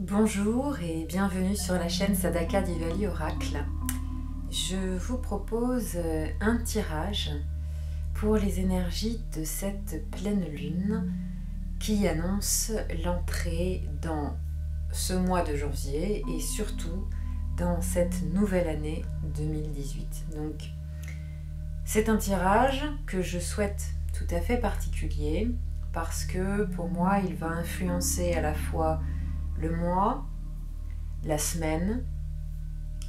Bonjour et bienvenue sur la chaîne Sadaka Diwali Oracle. Je vous propose un tirage pour les énergies de cette pleine lune qui annonce l'entrée dans ce mois de janvier et surtout dans cette nouvelle année 2018. Donc, c'est un tirage que je souhaite tout à fait particulier parce que pour moi, il va influencer à la fois le mois, la semaine,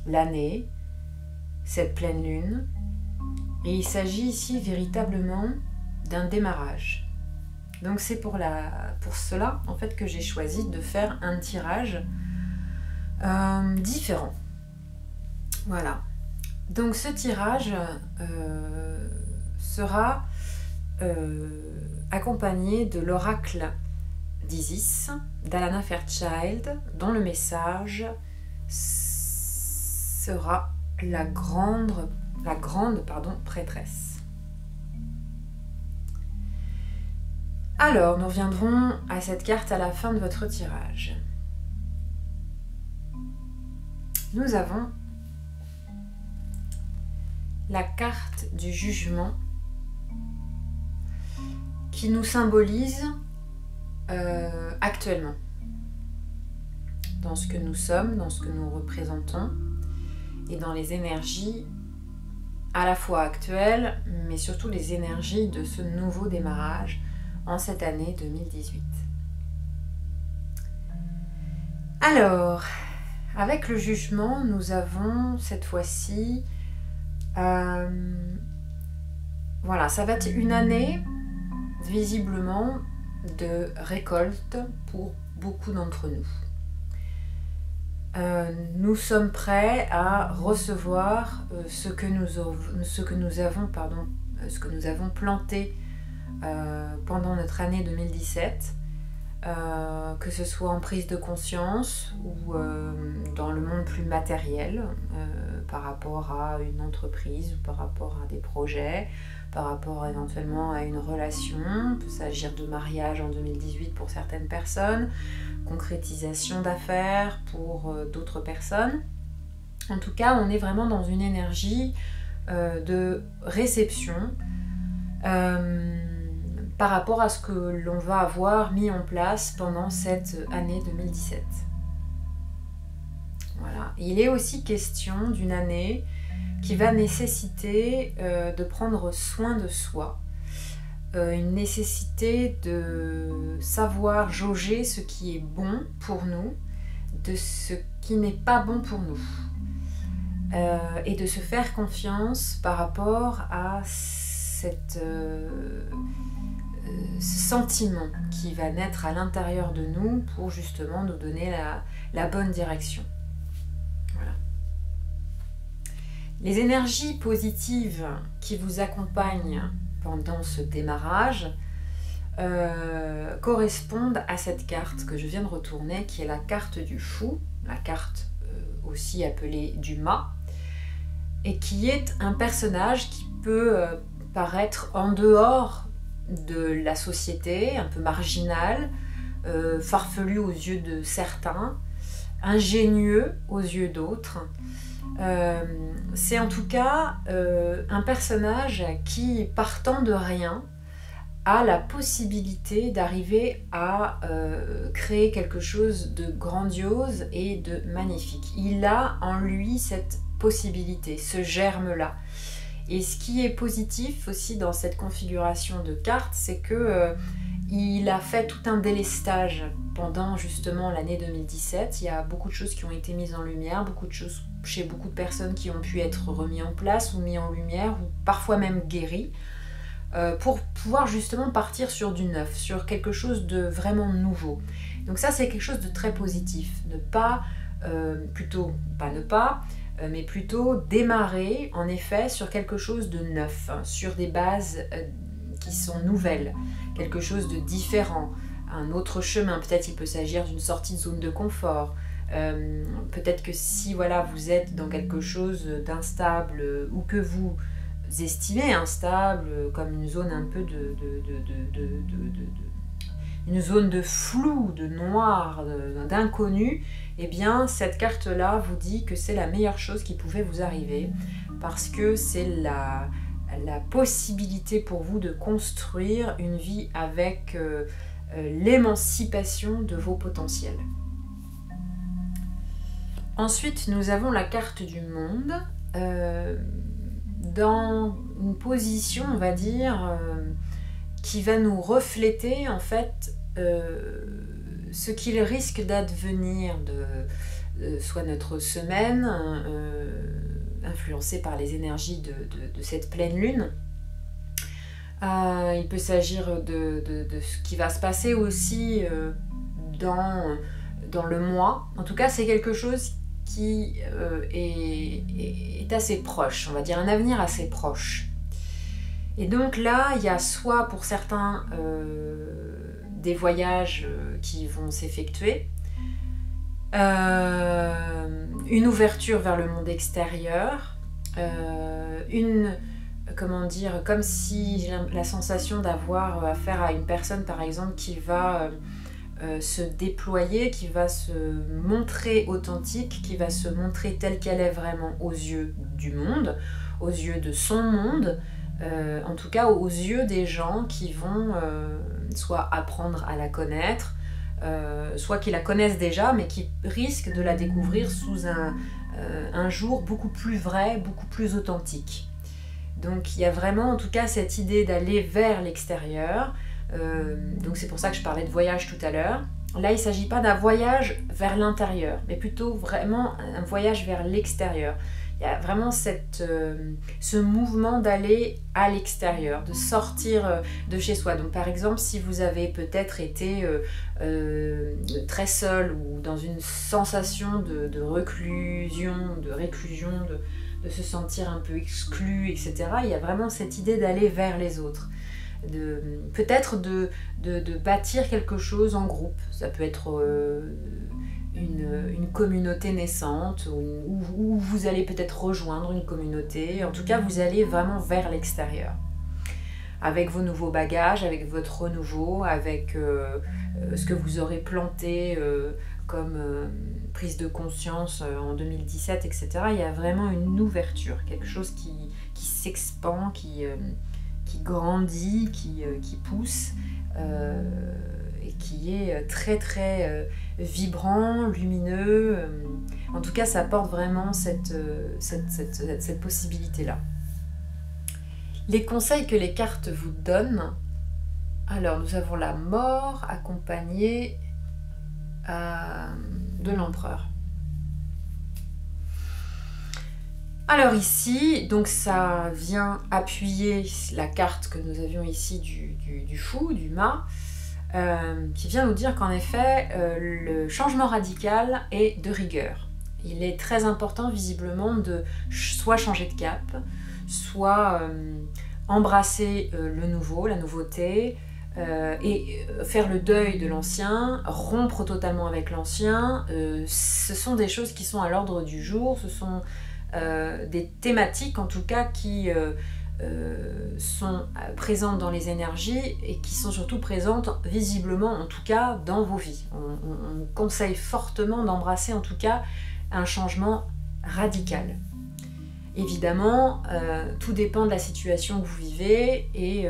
l'année, cette pleine lune. Et il s'agit ici véritablement d'un démarrage. Donc c'est pour cela en fait que j'ai choisi de faire un tirage différent. Voilà. Donc ce tirage sera accompagné de l'oracle d'Isis, d'Alana Fairchild, dont le message sera la grande prêtresse. Alors, nous reviendrons à cette carte à la fin de votre tirage. Nous avons la carte du jugement qui nous symbolise actuellement, dans ce que nous sommes, dans ce que nous représentons et dans les énergies à la fois actuelles mais surtout les énergies de ce nouveau démarrage en cette année 2018. Alors, avec le jugement, nous avons cette fois-ci voilà, ça va être une année visiblement de récolte pour beaucoup d'entre nous. Nous sommes prêts à recevoir ce que nous avons planté pendant notre année 2017, que ce soit en prise de conscience ou dans le monde plus matériel, par rapport à une entreprise ou par rapport à des projets, par rapport éventuellement à une relation. Il peut s'agir de mariage en 2018 pour certaines personnes, concrétisation d'affaires pour d'autres personnes. En tout cas, on est vraiment dans une énergie de réception par rapport à ce que l'on va avoir mis en place pendant cette année 2017. Voilà. Il est aussi question d'une année qui va nécessiter de prendre soin de soi, une nécessité de savoir jauger ce qui est bon pour nous, de ce qui n'est pas bon pour nous, et de se faire confiance par rapport à ce sentiment qui va naître à l'intérieur de nous pour justement nous donner la bonne direction. Voilà. Les énergies positives qui vous accompagnent pendant ce démarrage correspondent à cette carte que je viens de retourner, qui est la carte du fou, la carte aussi appelée du mât, et qui est un personnage qui peut paraître en dehors de la société, un peu marginal, farfelu aux yeux de certains, ingénieux aux yeux d'autres. C'est en tout cas un personnage qui, partant de rien, a la possibilité d'arriver à créer quelque chose de grandiose et de magnifique. Il a en lui cette possibilité, ce germe-là. Et ce qui est positif aussi dans cette configuration de cartes, c'est que il a fait tout un délestage pendant justement l'année 2017. Il y a beaucoup de choses qui ont été mises en lumière, beaucoup de choses chez beaucoup de personnes qui ont pu être remises en place ou mis en lumière, ou parfois même guéries, pour pouvoir justement partir sur du neuf, sur quelque chose de vraiment nouveau. Donc ça, c'est quelque chose de très positif. Ne pas, mais plutôt démarrer en effet sur quelque chose de neuf, hein, sur des bases qui sont nouvelles, quelque chose de différent, un autre chemin. Peut-être il peut s'agir d'une sortie de zone de confort. Peut-être que si voilà, vous êtes dans quelque chose d'instable ou que vous estimez instable, comme une zone un peu une zone de flou, de noir, d'inconnu, eh bien cette carte-là vous dit que c'est la meilleure chose qui pouvait vous arriver parce que c'est la possibilité pour vous de construire une vie avec l'émancipation de vos potentiels. Ensuite, nous avons la carte du monde dans une position, on va dire, qui va nous refléter en fait ce qu'il risque d'advenir de soit notre semaine, influencée par les énergies de cette pleine lune. Il peut s'agir de ce qui va se passer aussi dans le mois. En tout cas, c'est quelque chose qui est assez proche, on va dire un avenir assez proche. Et donc là, il y a soit pour certains des voyages qui vont s'effectuer, une ouverture vers le monde extérieur, comment dire, comme si j'ai la sensation d'avoir affaire à une personne par exemple qui va se déployer, qui va se montrer authentique, qui va se montrer telle qu'elle est vraiment aux yeux du monde, aux yeux de son monde, en tout cas aux yeux des gens qui vont soit apprendre à la connaître, soit qui la connaissent déjà mais qui risquent de la découvrir sous un jour beaucoup plus vrai, beaucoup plus authentique. Donc il y a vraiment en tout cas cette idée d'aller vers l'extérieur, donc c'est pour ça que je parlais de voyage tout à l'heure. Là il ne s'agit pas d'un voyage vers l'intérieur, mais plutôt vraiment un voyage vers l'extérieur. Il y a vraiment ce mouvement d'aller à l'extérieur, de sortir de chez soi. Donc par exemple, si vous avez peut-être été très seul ou dans une sensation de reclusion, de réclusion, de se sentir un peu exclu, etc. Il y a vraiment cette idée d'aller vers les autres. Peut-être de bâtir quelque chose en groupe. Ça peut être une communauté naissante ou vous allez peut-être rejoindre une communauté. En tout cas, vous allez vraiment vers l'extérieur. Avec vos nouveaux bagages, avec votre renouveau, avec ce que vous aurez planté comme prise de conscience en 2017, etc. Il y a vraiment une ouverture, quelque chose qui s'expand, qui grandit, qui pousse et qui est très très vibrant, lumineux. En tout cas, ça apporte vraiment cette possibilité-là. Les conseils que les cartes vous donnent, alors nous avons la mort accompagnée de l'empereur. Alors ici, donc ça vient appuyer la carte que nous avions ici du fou, du mât, qui vient nous dire qu'en effet, le changement radical est de rigueur. Il est très important visiblement de soit changer de cap, soit embrasser le nouveau, la nouveauté, et faire le deuil de l'ancien, rompre totalement avec l'ancien. Ce sont des choses qui sont à l'ordre du jour, ce sont des thématiques en tout cas qui sont présentes dans les énergies et qui sont surtout présentes visiblement en tout cas dans vos vies. On conseille fortement d'embrasser en tout cas un changement radical. Évidemment, tout dépend de la situation que vous vivez et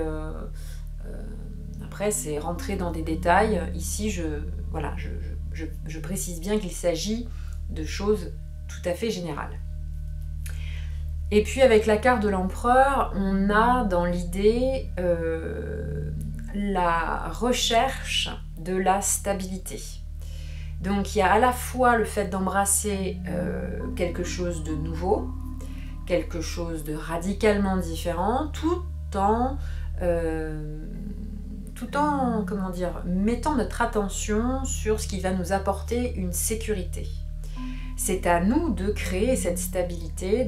après c'est rentrer dans des détails. Ici je précise bien qu'il s'agit de choses tout à fait générales. Et puis avec la carte de l'empereur, on a dans l'idée la recherche de la stabilité. Donc il y a à la fois le fait d'embrasser quelque chose de nouveau, quelque chose de radicalement différent, tout en comment dire, mettant notre attention sur ce qui va nous apporter une sécurité. C'est à nous de créer cette stabilité,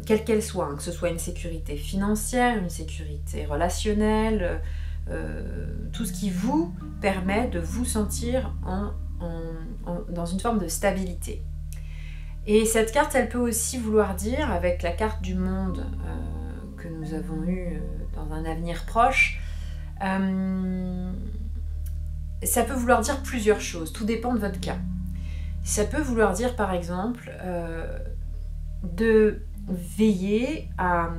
quelle qu'elle soit, hein, que ce soit une sécurité financière, une sécurité relationnelle, tout ce qui vous permet de vous sentir dans une forme de stabilité. Et cette carte, elle peut aussi vouloir dire, avec la carte du monde que nous avons eue dans un avenir proche, ça peut vouloir dire plusieurs choses, tout dépend de votre cas. Ça peut vouloir dire par exemple de veiller à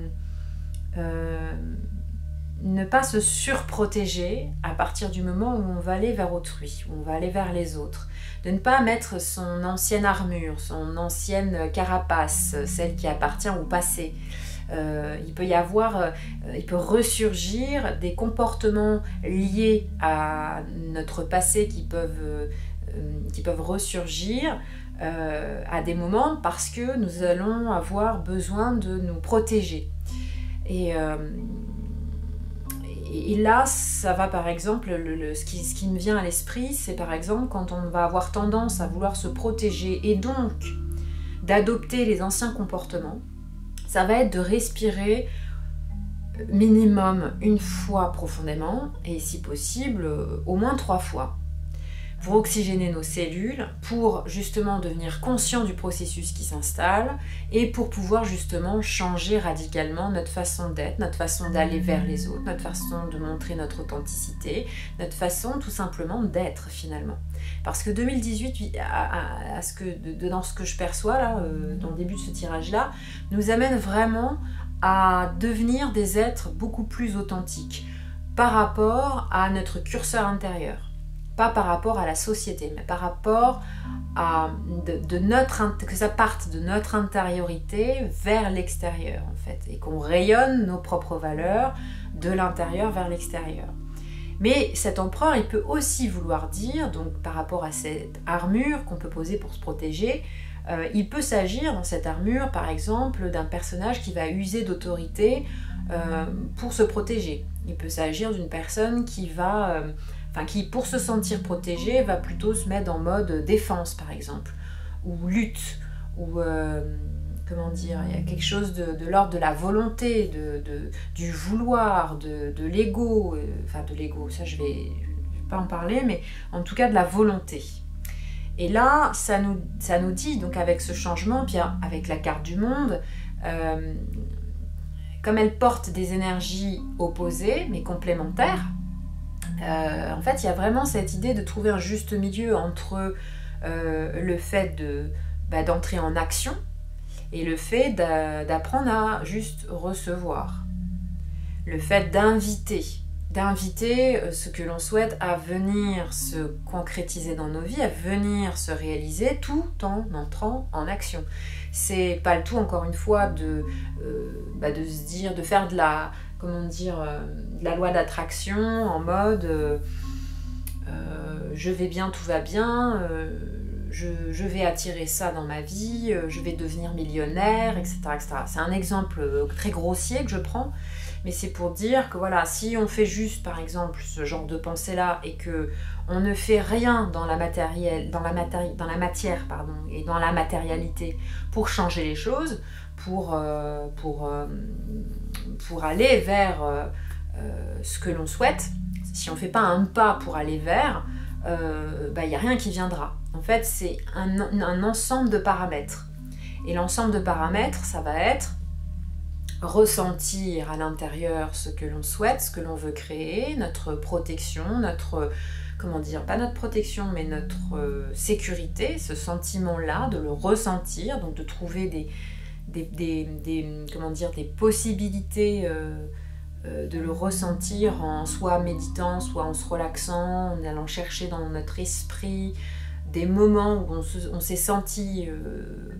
ne pas se surprotéger à partir du moment où on va aller vers autrui, où on va aller vers les autres. De ne pas mettre son ancienne armure, son ancienne carapace, celle qui appartient au passé. Il peut ressurgir des comportements liés à notre passé qui peuvent ressurgir à des moments parce que nous allons avoir besoin de nous protéger. Et là, ça va par exemple, ce qui me vient à l'esprit, c'est par exemple quand on va avoir tendance à vouloir se protéger et donc d'adopter les anciens comportements, ça va être de respirer minimum une fois profondément et si possible au moins 3 fois pour oxygéner nos cellules, pour justement devenir conscient du processus qui s'installe et pour pouvoir justement changer radicalement notre façon d'être, notre façon d'aller vers les autres, notre façon de montrer notre authenticité, notre façon tout simplement d'être finalement. Parce que 2018, dans ce que je perçois là, dans le début de ce tirage-là, nous amène vraiment à devenir des êtres beaucoup plus authentiques par rapport à notre curseur intérieur. Pas par rapport à la société, mais par rapport à que ça parte de notre intériorité vers l'extérieur en fait, et qu'on rayonne nos propres valeurs de l'intérieur vers l'extérieur. Mais cet empereur, il peut aussi vouloir dire, donc par rapport à cette armure qu'on peut poser pour se protéger, il peut s'agir dans cette armure, par exemple, d'un personnage qui va user d'autorité pour se protéger. Il peut s'agir d'une personne qui pour se sentir protégée, va plutôt se mettre en mode défense, par exemple, ou lutte, ou il y a quelque chose de l'ordre de la volonté, du vouloir, de l'ego, de l'ego, ça je vais pas en parler, mais en tout cas de la volonté. Et là, ça nous dit, donc avec ce changement, puis avec la carte du monde, comme elle porte des énergies opposées, mais complémentaires, en fait, il y a vraiment cette idée de trouver un juste milieu entre le fait d'entrer en action et le fait d'apprendre à juste recevoir. Le fait d'inviter ce que l'on souhaite à venir se concrétiser dans nos vies, à venir se réaliser tout en entrant en action. C'est pas le tout, encore une fois, de se dire, de faire de la loi d'attraction en mode je vais bien, tout va bien, je vais attirer ça dans ma vie, je vais devenir millionnaire, etc., etc. C'est un exemple très grossier que je prends, mais c'est pour dire que voilà, si on fait juste par exemple ce genre de pensée-là et que on ne fait rien dans la matière et dans la matérialité pour changer les choses, pour aller vers ce que l'on souhaite, si on ne fait pas un pas pour aller vers, il n'y a rien qui viendra. En fait, c'est un ensemble de paramètres. Et l'ensemble de paramètres, ça va être ressentir à l'intérieur ce que l'on souhaite, ce que l'on veut créer, notre protection, pas notre protection, mais notre sécurité, ce sentiment-là, de le ressentir, donc de trouver des possibilités de le ressentir en soit méditant, soit en se relaxant, en allant chercher dans notre esprit des moments où on s'est senti,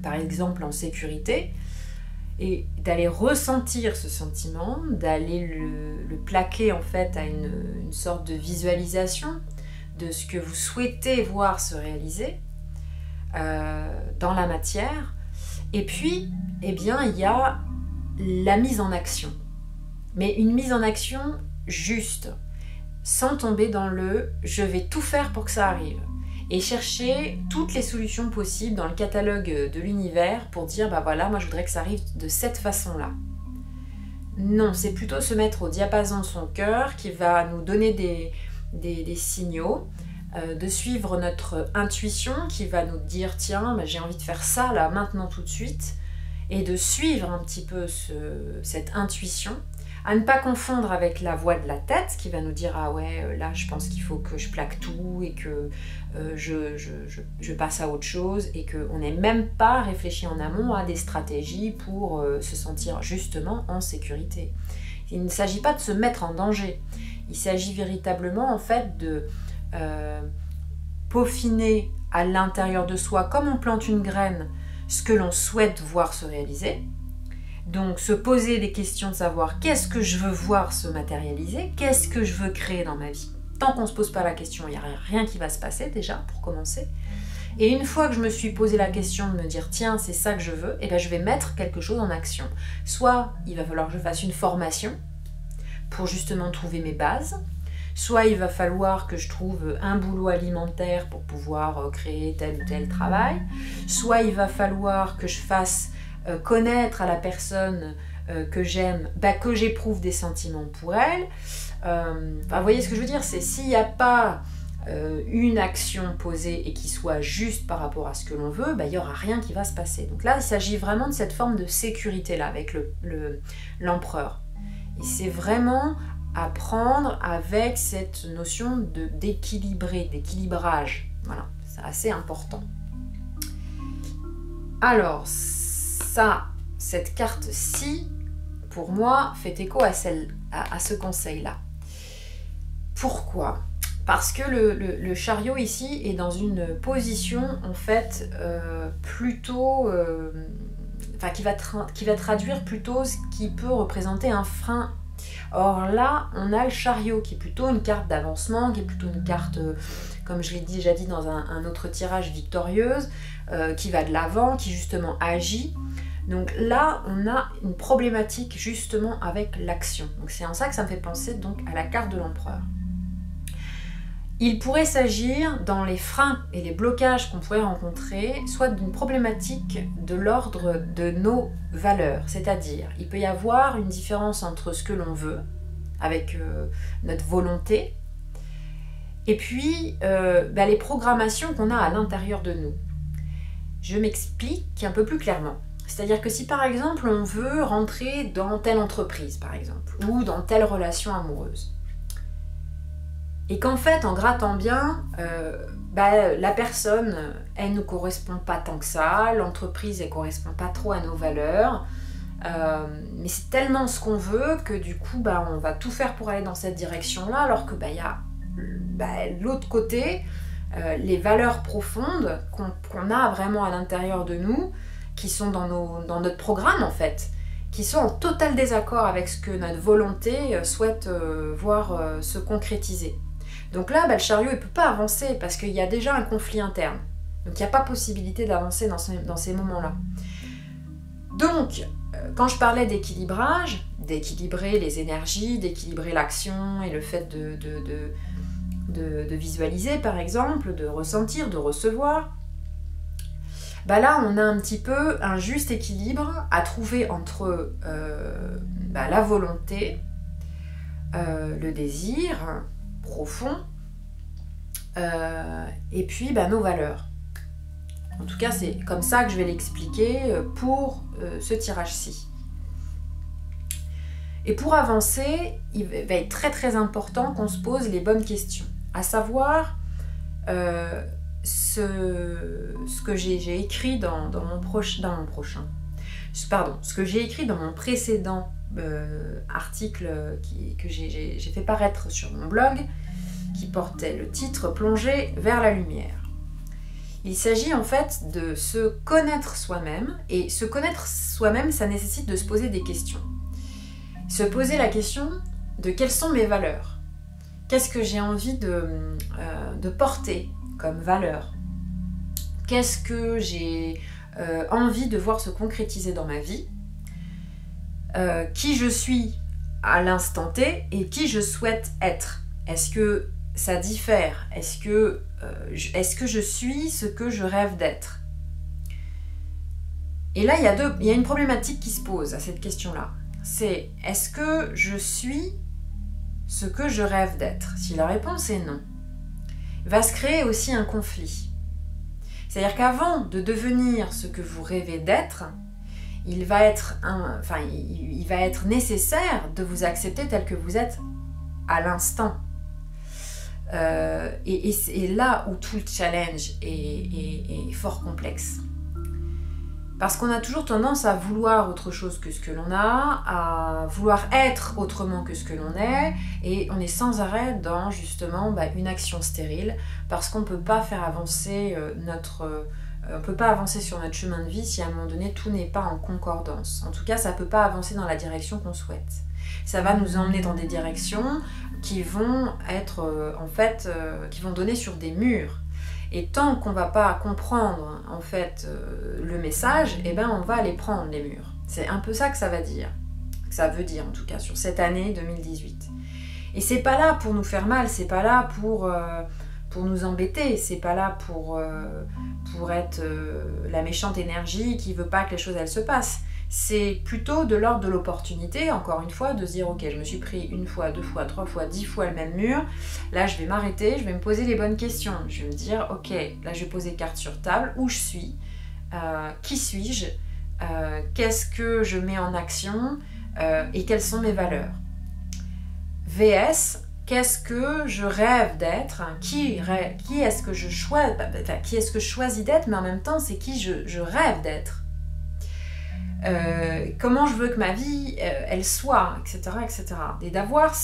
par exemple, en sécurité, et d'aller ressentir ce sentiment, d'aller le plaquer en fait à une sorte de visualisation de ce que vous souhaitez voir se réaliser dans la matière. Et puis, il y a la mise en action. Mais une mise en action juste, sans tomber dans le « je vais tout faire pour que ça arrive ». Et chercher toutes les solutions possibles dans le catalogue de l'univers pour dire « voilà, moi je voudrais que ça arrive de cette façon-là ». Non, c'est plutôt se mettre au diapason de son cœur qui va nous donner des signaux, de suivre notre intuition qui va nous dire « tiens, j'ai envie de faire ça là, maintenant, tout de suite », et de suivre un petit peu cette intuition À ne pas confondre avec la voix de la tête qui va nous dire « Ah ouais, là je pense qu'il faut que je plaque tout et que je passe à autre chose » et qu'on n'ait même pas réfléchi en amont à des stratégies pour se sentir justement en sécurité. Il ne s'agit pas de se mettre en danger. Il s'agit véritablement en fait de peaufiner à l'intérieur de soi, comme on plante une graine, ce que l'on souhaite voir se réaliser. Donc se poser des questions de savoir qu'est-ce que je veux voir se matérialiser, qu'est-ce que je veux créer dans ma vie. Tant qu'on ne se pose pas la question, il n'y a rien qui va se passer déjà, pour commencer. Et une fois que je me suis posé la question de me dire tiens, c'est ça que je veux, et bien je vais mettre quelque chose en action. Soit il va falloir que je fasse une formation pour justement trouver mes bases, soit il va falloir que je trouve un boulot alimentaire pour pouvoir créer tel ou tel travail, soit il va falloir que je fasse connaître à la personne que j'aime, que j'éprouve des sentiments pour elle. Vous voyez ce que je veux dire, c'est s'il n'y a pas une action posée et qui soit juste par rapport à ce que l'on veut, il n'y aura rien qui va se passer. Donc là, il s'agit vraiment de cette forme de sécurité-là avec l'empereur. Et c'est vraiment apprendre avec cette notion d'équilibrage. Voilà, c'est assez important. Alors, cette carte-ci, pour moi, fait écho à ce conseil-là. Pourquoi ? Parce que le chariot ici est dans une position, en fait, plutôt... qui va traduire plutôt ce qui peut représenter un frein. Or là, on a le chariot qui est plutôt une carte d'avancement, qui est plutôt une carte, comme je l'ai déjà dit dans un autre tirage, victorieuse, qui va de l'avant, qui justement agit. Donc là, on a une problématique justement avec l'action. Donc c'est en ça que ça me fait penser donc à la carte de l'empereur. Il pourrait s'agir, dans les freins et les blocages qu'on pourrait rencontrer, soit d'une problématique de l'ordre de nos valeurs. C'est-à-dire, il peut y avoir une différence entre ce que l'on veut, avec notre volonté, et puis les programmations qu'on a à l'intérieur de nous. Je m'explique un peu plus clairement. C'est-à-dire que si par exemple on veut rentrer dans telle entreprise, par exemple, ou dans telle relation amoureuse, et qu'en fait, en grattant bien, la personne, elle ne nous correspond pas tant que ça, l'entreprise, elle ne correspond pas trop à nos valeurs, mais c'est tellement ce qu'on veut que du coup, on va tout faire pour aller dans cette direction-là, alors que y a l'autre côté, les valeurs profondes qu'on a vraiment à l'intérieur de nous, qui sont dans notre programme en fait, qui sont en total désaccord avec ce que notre volonté souhaite voir se concrétiser. Donc là, le chariot, il ne peut pas avancer parce qu'il y a déjà un conflit interne. Donc il n'y a pas possibilité d'avancer dans ces moments-là. Donc, quand je parlais d'équilibrage, d'équilibrer les énergies, d'équilibrer l'action et le fait de visualiser, par exemple, de ressentir, de recevoir, là, on a un petit peu un juste équilibre à trouver entre la volonté, le désir profond, et puis nos valeurs. En tout cas, c'est comme ça que je vais l'expliquer pour ce tirage-ci. Et pour avancer, il va être très très important qu'on se pose les bonnes questions, à savoir ce que j'ai écrit dans ce que j'ai écrit dans mon précédent article que j'ai fait paraître sur mon blog, qui portait le titre « Plonger vers la lumière ». Il s'agit en fait de se connaître soi-même, et se connaître soi-même, ça nécessite de se poser des questions. Se poser la question de quelles sont mes valeurs, qu'est-ce que j'ai envie de porter comme valeur, qu'est-ce que j'ai envie de voir se concrétiser dans ma vie, qui je suis à l'instant T et qui je souhaite être. Est-ce que ça diffère? Est-ce que je suis ce que je rêve d'être? Et là, il y a une problématique qui se pose à cette question-là. C'est, est-ce que je suis ce que je rêve d'être? Si la réponse est non, va se créer aussi un conflit. C'est-à-dire qu'avant de devenir ce que vous rêvez d'être, il va être nécessaire de vous accepter tel que vous êtes à l'instant. Et c'est là où tout le challenge est fort complexe. Parce qu'on a toujours tendance à vouloir autre chose que ce que l'on a, à vouloir être autrement que ce que l'on est, et on est sans arrêt dans justement une action stérile, parce qu'on ne peut pas faire avancer on peut pas avancer sur notre chemin de vie si à un moment donné tout n'est pas en concordance. En tout cas, ça ne peut pas avancer dans la direction qu'on souhaite. Ça va nous emmener dans des directions qui vont être qui vont donner sur des murs. Et tant qu'on ne va pas comprendre en fait le message, on va aller prendre les murs. C'est un peu ça que ça va dire. Que ça veut dire en tout cas sur cette année 2018. Et c'est pas là pour nous faire mal, c'est pas là pour nous embêter, c'est pas là pour être la méchante énergie qui veut pas que les choses elles se passent. C'est plutôt de l'ordre de l'opportunité, encore une fois, de se dire ok, je me suis pris 1 fois, 2 fois, 3 fois, 10 fois le même mur, là je vais m'arrêter, je vais me poser les bonnes questions, je vais me dire ok, là je vais poser carte sur table, où je suis, qui suis-je, qu'est-ce que je mets en action et quelles sont mes valeurs. VS, qu'est-ce que je rêve d'être, qui est-ce que je choisis d'être, mais en même temps c'est qui je rêve d'être. Comment je veux que ma vie elle soit, etc. Et d'avoir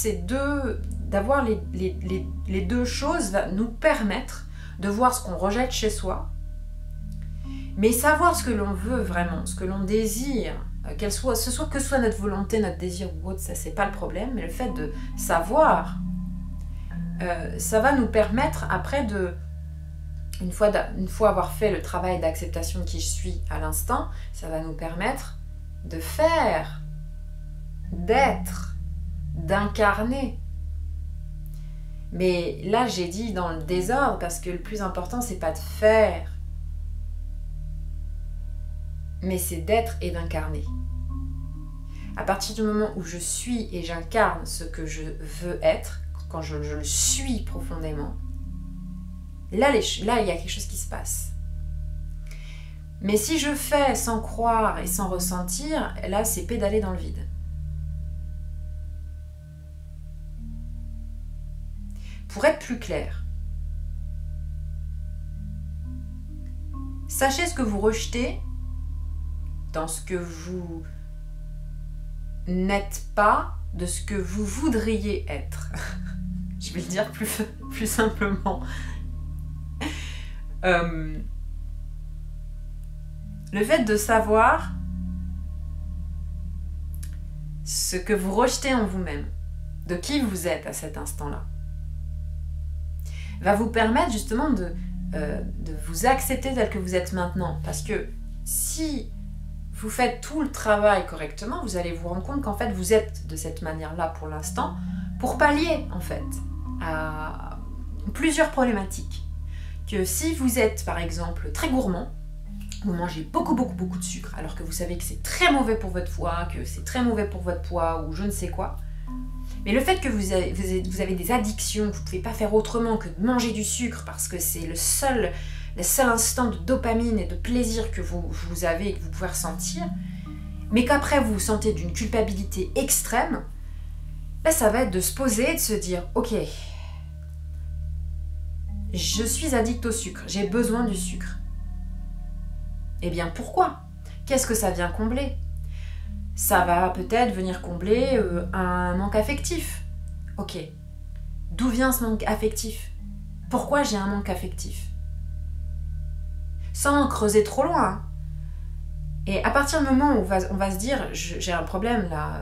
les deux choses va nous permettre de voir ce qu'on rejette chez soi, mais savoir ce que l'on veut vraiment, ce que l'on désire, que soit notre volonté, notre désir ou autre, ça c'est pas le problème, mais le fait de savoir, ça va nous permettre après une fois avoir fait le travail d'acceptation de qui je suis à l'instant, ça va nous permettre de faire, d'être, d'incarner. Mais là, j'ai dit dans le désordre parce que le plus important, c'est pas de faire, mais c'est d'être et d'incarner. À partir du moment où je suis et j'incarne ce que je veux être, quand je le suis profondément, là, il y a quelque chose qui se passe. Mais si je fais sans croire et sans ressentir, là, c'est pédaler dans le vide. Pour être plus clair, sachez ce que vous rejetez dans ce que vous n'êtes pas de ce que vous voudriez être. Je vais le dire plus simplement. Le fait de savoir ce que vous rejetez en vous-même, de qui vous êtes à cet instant-là, va vous permettre justement de vous accepter tel que vous êtes maintenant. Parce que si vous faites tout le travail correctement, vous allez vous rendre compte qu'en fait vous êtes de cette manière-là pour l'instant, pour pallier en fait à plusieurs problématiques. Que si vous êtes par exemple très gourmand, vous mangez beaucoup de sucre alors que vous savez que c'est très mauvais pour votre foie, que c'est très mauvais pour votre poids ou je ne sais quoi, mais le fait que vous avez des addictions, que vous ne pouvez pas faire autrement que de manger du sucre parce que c'est le seul instant de dopamine et de plaisir que vous avez et que vous pouvez ressentir, mais qu'après vous vous sentez d'une culpabilité extrême, là ça va être de se poser et de se dire ok, je suis addict au sucre, j'ai besoin du sucre. Eh bien pourquoi? Qu'est-ce que ça vient combler? Ça va peut-être venir combler un manque affectif. Ok, d'où vient ce manque affectif? Pourquoi j'ai un manque affectif? Sans creuser trop loin. Et à partir du moment où on va se dire j'ai un problème là,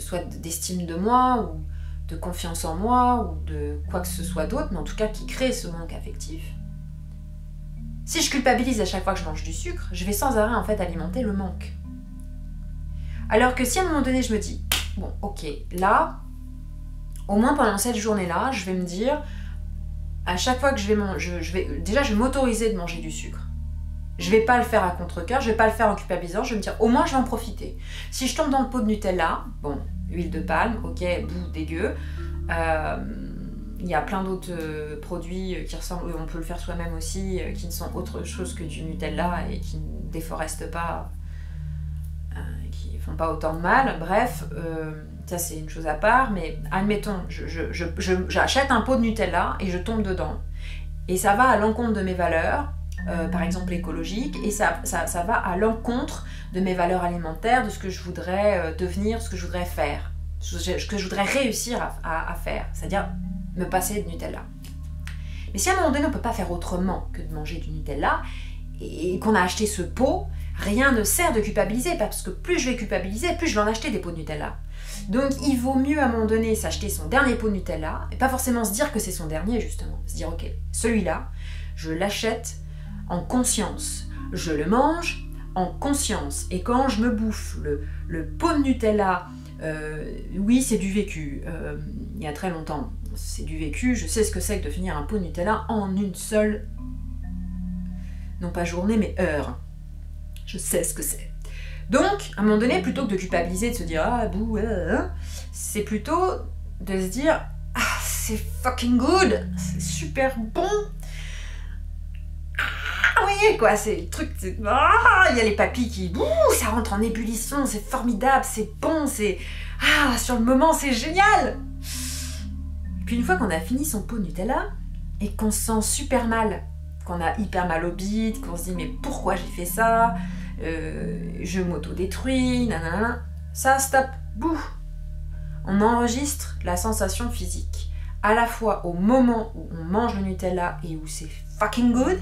soit d'estime de moi ou de confiance en moi ou de quoi que ce soit d'autre, mais en tout cas qui crée ce manque affectif. Si je culpabilise à chaque fois que je mange du sucre, je vais sans arrêt en fait alimenter le manque. Alors que si à un moment donné je me dis, bon ok, là, au moins pendant cette journée-là, je vais me dire, à chaque fois que je vais m'autoriser de manger du sucre. Je vais pas le faire à contre-cœur, je vais pas le faire en culpabilisant, je vais me dire, au moins je vais en profiter. Si je tombe dans le pot de Nutella, bon, huile de palme, ok, bout dégueu, il y a plein d'autres produits qui ressemblent, on peut le faire soi-même aussi, qui ne sont autre chose que du Nutella et qui ne déforestent pas qui font pas autant de mal. Bref, ça c'est une chose à part, mais admettons, j'achète un pot de Nutella et je tombe dedans. Et ça va à l'encontre de mes valeurs, par exemple écologiques, et ça va à l'encontre de mes valeurs alimentaires, de ce que je voudrais devenir, ce que je voudrais faire, ce que je voudrais réussir à faire, c'est-à-dire me passer de Nutella. Mais si à un moment donné on ne peut pas faire autrement que de manger du Nutella, et qu'on a acheté ce pot, rien ne sert de culpabiliser, parce que plus je vais culpabiliser, plus je vais en acheter des pots de Nutella. Donc il vaut mieux à un moment donné s'acheter son dernier pot de Nutella, et pas forcément se dire que c'est son dernier justement, se dire ok, celui-là, je l'achète en conscience, je le mange en conscience, et quand je me bouffe le pot de Nutella, oui c'est du vécu, il y a très longtemps, c'est du vécu, je sais ce que c'est que de finir un pot de Nutella en une seule, non pas journée mais heure, je sais ce que c'est. Donc, à un moment donné, plutôt que de culpabiliser, de se dire « Ah, bouh, c'est plutôt de se dire « Ah, c'est fucking good, c'est super bon. Ah oui, quoi, c'est le truc, ah, il y a les papilles qui, bouh, ça rentre en ébullition, c'est formidable, c'est bon, c'est... Ah, sur le moment, c'est génial !» Puis une fois qu'on a fini son pot de Nutella, et qu'on se sent super mal, qu'on a hyper mal au bide, qu'on se dit « Mais pourquoi j'ai fait ça ?» je m'auto-détruis, nanana. Ça, stop, bouh. On enregistre la sensation physique, à la fois au moment où on mange le Nutella et où c'est fucking good,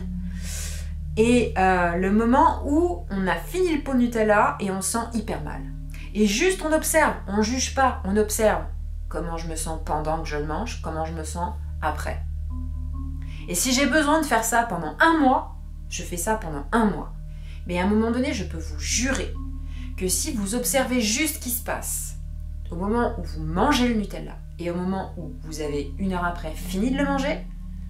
et le moment où on a fini le pot de Nutella et on se sent hyper mal. Et juste on observe, on juge pas, on observe comment je me sens pendant que je le mange, comment je me sens après. Et si j'ai besoin de faire ça pendant 1 mois, je fais ça pendant 1 mois. Mais à un moment donné, je peux vous jurer que si vous observez juste ce qui se passe au moment où vous mangez le Nutella et au moment où vous avez 1 heure après fini de le manger,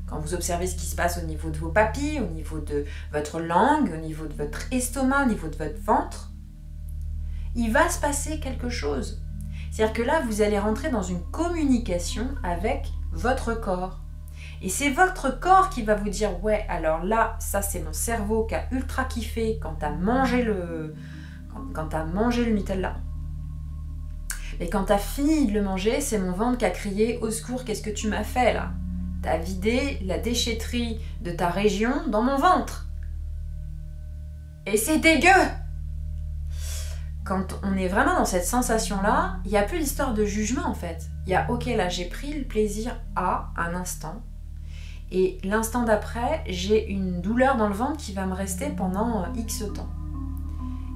quand vous observez ce qui se passe au niveau de vos papilles, au niveau de votre langue, au niveau de votre estomac, au niveau de votre ventre, il va se passer quelque chose. C'est-à-dire que là, vous allez rentrer dans une communication avec votre corps. Et c'est votre corps qui va vous dire « Ouais, alors là, ça c'est mon cerveau qui a ultra kiffé quand t'as mangé le Nutella. Mais quand t'as fini de le manger, c'est mon ventre qui a crié « Au secours, qu'est-ce que tu m'as fait là ?» T'as vidé la déchetterie de ta région dans mon ventre. Et c'est dégueu! Quand on est vraiment dans cette sensation-là, il n'y a plus d'histoire de jugement en fait. Il y a « Ok, là j'ai pris le plaisir à un instant. » Et l'instant d'après, j'ai une douleur dans le ventre qui va me rester pendant X temps.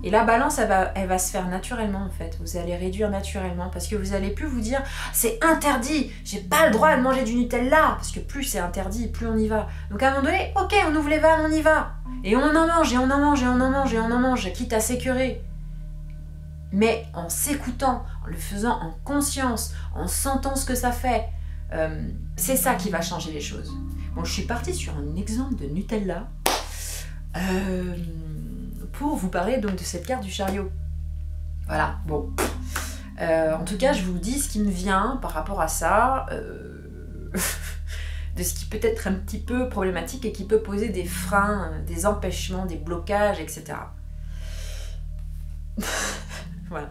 Et la balance, elle va se faire naturellement en fait. Vous allez réduire naturellement parce que vous n'allez plus vous dire « C'est interdit, j'ai pas le droit de manger du Nutella !» Parce que plus c'est interdit, plus on y va. Donc à un moment donné, ok, on ouvre les vannes, on y va. Et on en mange, et on en mange, et on en mange, et on en mange, quitte à s'écœurer. Mais en s'écoutant, en le faisant en conscience, en sentant ce que ça fait, c'est ça qui va changer les choses. Bon, je suis partie sur un exemple de Nutella pour vous parler donc de cette carte du chariot. Voilà, bon. En tout cas, je vous dis ce qui me vient par rapport à ça, de ce qui peut être un petit peu problématique et qui peut poser des freins, des empêchements, des blocages, etc. Voilà.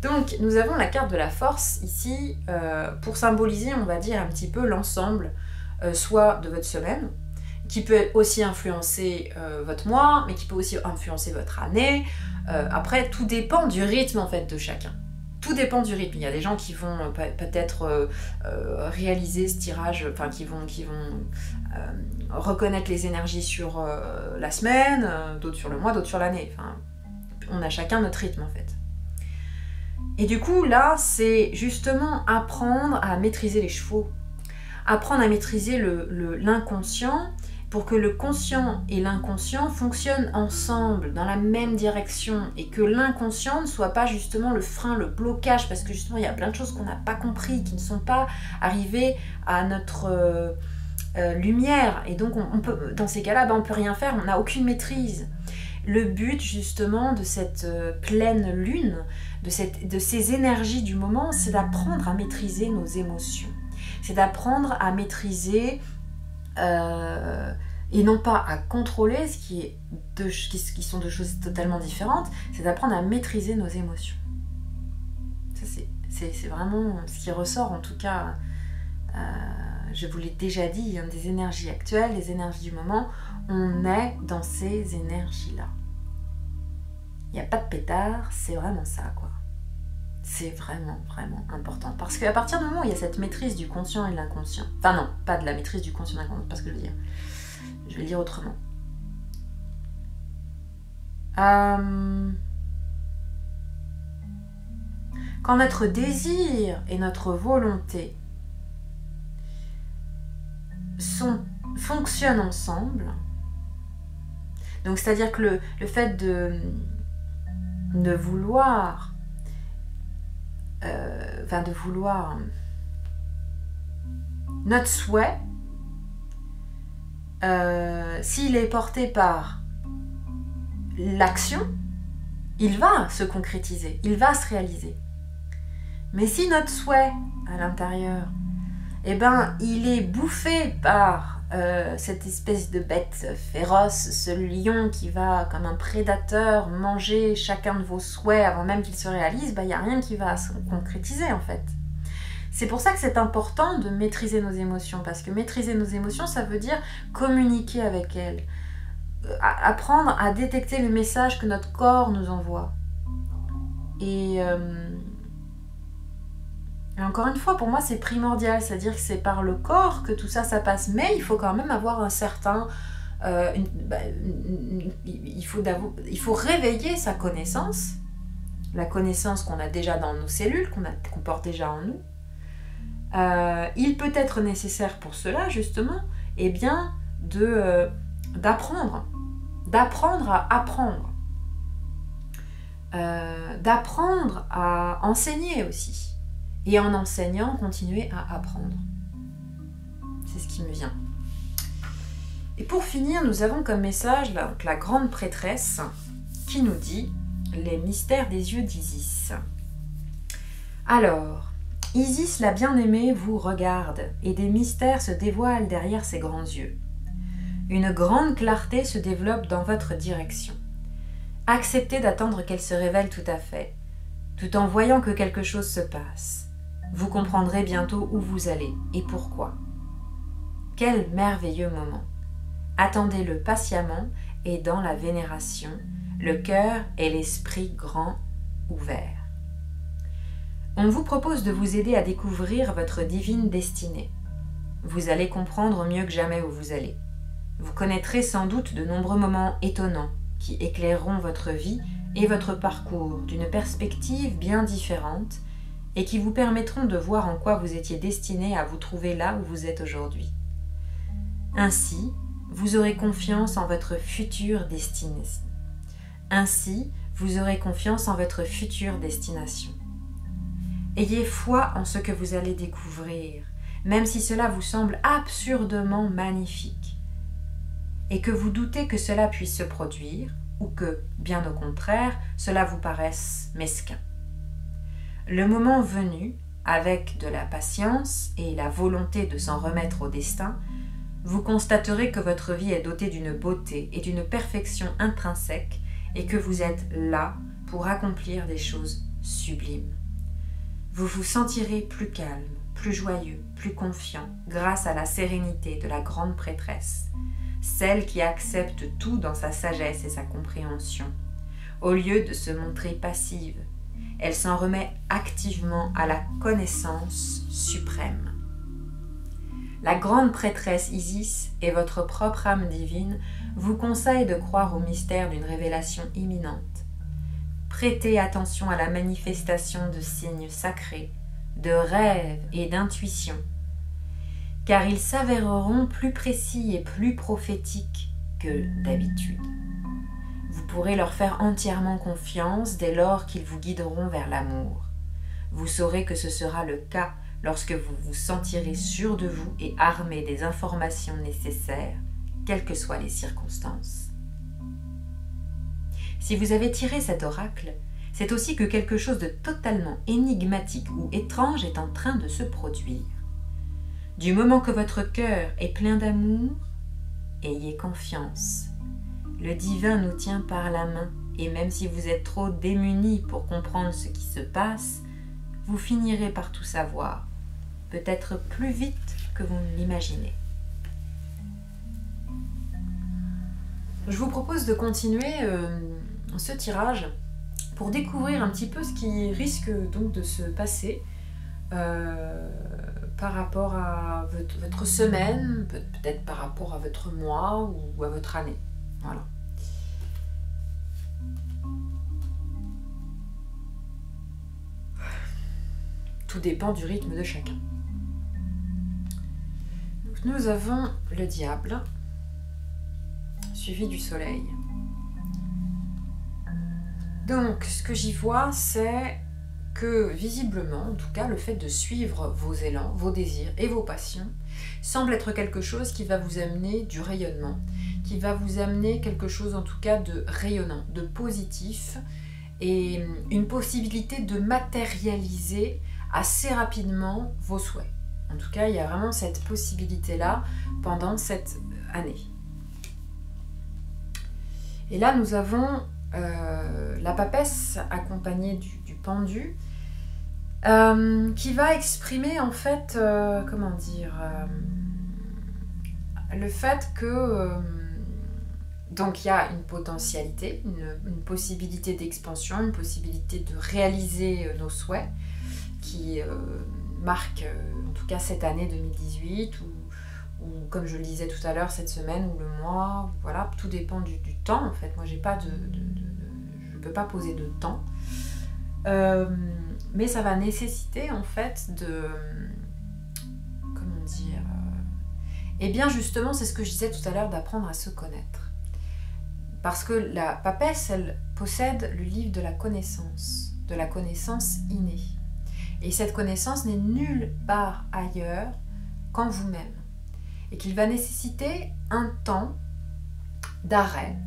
Donc, nous avons la carte de la force ici pour symboliser, on va dire, un petit peu l'ensemble, soit de votre semaine, qui peut aussi influencer votre mois, mais qui peut aussi influencer votre année. Après, tout dépend du rythme, en fait, de chacun. Tout dépend du rythme. Il y a des gens qui vont peut-être réaliser ce tirage, enfin, qui vont reconnaître les énergies sur la semaine, d'autres sur le mois, d'autres sur l'année. Enfin, on a chacun notre rythme, en fait. Et du coup, là, c'est justement apprendre à maîtriser les chevaux. Apprendre à maîtriser l'inconscient pour que le conscient et l'inconscient fonctionnent ensemble, dans la même direction, et que l'inconscient ne soit pas justement le frein, le blocage, parce que justement, il y a plein de choses qu'on n'a pas compris, qui ne sont pas arrivées à notre lumière. Et donc, on peut, dans ces cas-là, on ne peut rien faire, on n'a aucune maîtrise. Le but justement de cette pleine lune, de ces énergies du moment, c'est d'apprendre à maîtriser nos émotions. C'est d'apprendre à maîtriser et non pas à contrôler, qui sont deux choses totalement différentes, c'est d'apprendre à maîtriser nos émotions. Ça, c'est vraiment ce qui ressort, en tout cas, je vous l'ai déjà dit, hein, des énergies actuelles, des énergies du moment, on est dans ces énergies-là. Il n'y a pas de pétard, c'est vraiment ça, quoi. C'est vraiment, vraiment important. Parce qu'à partir du moment où il y a cette maîtrise du conscient et de l'inconscient, enfin non, pas de la maîtrise du conscient et de l'inconscient, c'est pas ce que je veux dire. Je vais le dire autrement. Quand notre désir et notre volonté fonctionnent ensemble, donc c'est-à-dire que le fait de vouloir notre souhait, s'il est porté par l'action, il va se concrétiser, il va se réaliser. Mais si notre souhait à l'intérieur, il est bouffé par cette espèce de bête féroce, ce lion qui va comme un prédateur manger chacun de vos souhaits avant même qu'il se réalise, il n'y a rien qui va se concrétiser en fait. C'est pour ça que c'est important de maîtriser nos émotions, parce que maîtriser nos émotions, ça veut dire communiquer avec elles, apprendre à détecter les messages que notre corps nous envoie. Et encore une fois, pour moi, c'est primordial, c'est-à-dire que c'est par le corps que tout ça, ça passe. Mais il faut quand même avoir un certain... il faut réveiller sa connaissance, la connaissance qu'on a déjà dans nos cellules, qu'on porte déjà en nous. Il peut être nécessaire pour cela, justement, d'apprendre à apprendre, d'apprendre à enseigner aussi. Et en enseignant, continuer à apprendre. C'est ce qui me vient. Et pour finir, nous avons comme message la grande prêtresse qui nous dit les mystères des yeux d'Isis. Alors, Isis la bien-aimée vous regarde et des mystères se dévoilent derrière ses grands yeux. Une grande clarté se développe dans votre direction. Acceptez d'attendre qu'elle se révèle tout à fait, tout en voyant que quelque chose se passe. Vous comprendrez bientôt où vous allez et pourquoi. Quel merveilleux moment! Attendez-le patiemment et dans la vénération, le cœur et l'esprit grand ouverts. On vous propose de vous aider à découvrir votre divine destinée. Vous allez comprendre mieux que jamais où vous allez. Vous connaîtrez sans doute de nombreux moments étonnants qui éclaireront votre vie et votre parcours d'une perspective bien différente et qui vous permettront de voir en quoi vous étiez destiné à vous trouver là où vous êtes aujourd'hui. Ainsi, vous aurez confiance en votre future destinée. Ainsi, vous aurez confiance en votre future destination. Ayez foi en ce que vous allez découvrir, même si cela vous semble absurdement magnifique, et que vous doutez que cela puisse se produire, ou que, bien au contraire, cela vous paraisse mesquin. Le moment venu, avec de la patience et la volonté de s'en remettre au destin, vous constaterez que votre vie est dotée d'une beauté et d'une perfection intrinsèque et que vous êtes là pour accomplir des choses sublimes. Vous vous sentirez plus calme, plus joyeux, plus confiant grâce à la sérénité de la grande prêtresse, celle qui accepte tout dans sa sagesse et sa compréhension. Au lieu de se montrer passive, elle s'en remet activement à la connaissance suprême. La grande prêtresse Isis et votre propre âme divine vous conseillent de croire au mystère d'une révélation imminente. Prêtez attention à la manifestation de signes sacrés, de rêves et d'intuitions, car ils s'avéreront plus précis et plus prophétiques que d'habitude. Vous pourrez leur faire entièrement confiance dès lors qu'ils vous guideront vers l'amour. Vous saurez que ce sera le cas lorsque vous vous sentirez sûr de vous et armé des informations nécessaires, quelles que soient les circonstances. Si vous avez tiré cet oracle, c'est aussi que quelque chose de totalement énigmatique ou étrange est en train de se produire. Du moment que votre cœur est plein d'amour, ayez confiance. Le divin nous tient par la main et même si vous êtes trop démunis pour comprendre ce qui se passe, vous finirez par tout savoir, peut-être plus vite que vous ne l'imaginez. Je vous propose de continuer ce tirage pour découvrir un petit peu ce qui risque donc de se passer par rapport à votre semaine, peut-être par rapport à votre mois ou à votre année. Voilà. Tout dépend du rythme de chacun. Donc, nous avons le diable, suivi du soleil. Donc, ce que j'y vois, c'est que, visiblement, en tout cas, le fait de suivre vos élans, vos désirs et vos passions semble être quelque chose qui va vous amener du rayonnement, qui va vous amener quelque chose, en tout cas, de rayonnant, de positif, et une possibilité de matérialiser assez rapidement vos souhaits. En tout cas, il y a vraiment cette possibilité-là pendant cette année. Et là, nous avons la papesse accompagnée du pendu qui va exprimer en fait, comment dire, le fait que donc il y a une potentialité, une possibilité d'expansion, une possibilité de réaliser nos souhaits qui marque en tout cas cette année 2018 ou comme je le disais tout à l'heure, cette semaine ou le mois, voilà, tout dépend du temps en fait. Moi, j'ai pas je ne peux pas poser de temps, mais ça va nécessiter en fait de, comment dire, et bien justement, c'est ce que je disais tout à l'heure, d'apprendre à se connaître. Parce que la papesse, elle possède le livre de la connaissance innée. Et cette connaissance n'est nulle part ailleurs qu'en vous-même. Et qu'il va nécessiter un temps d'arrêt,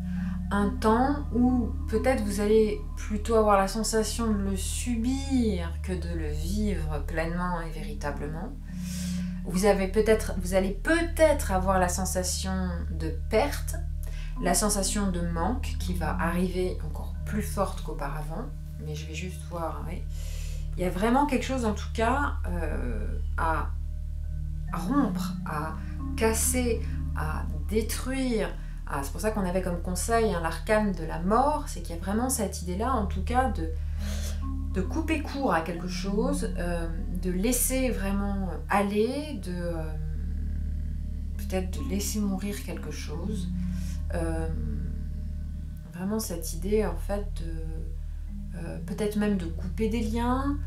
un temps où peut-être vous allez plutôt avoir la sensation de le subir que de le vivre pleinement et véritablement. Vous allez peut-être avoir la sensation de perte, la sensation de manque qui va arriver encore plus forte qu'auparavant, mais je vais juste voir, oui. Il y a vraiment quelque chose en tout cas à rompre, à casser, à détruire. C'est pour ça qu'on avait comme conseil l'arcane de la mort, c'est qu'il y a vraiment cette idée-là en tout cas de couper court à quelque chose, de laisser vraiment aller, peut-être de laisser mourir quelque chose. Vraiment cette idée en fait de peut-être même de couper des liens,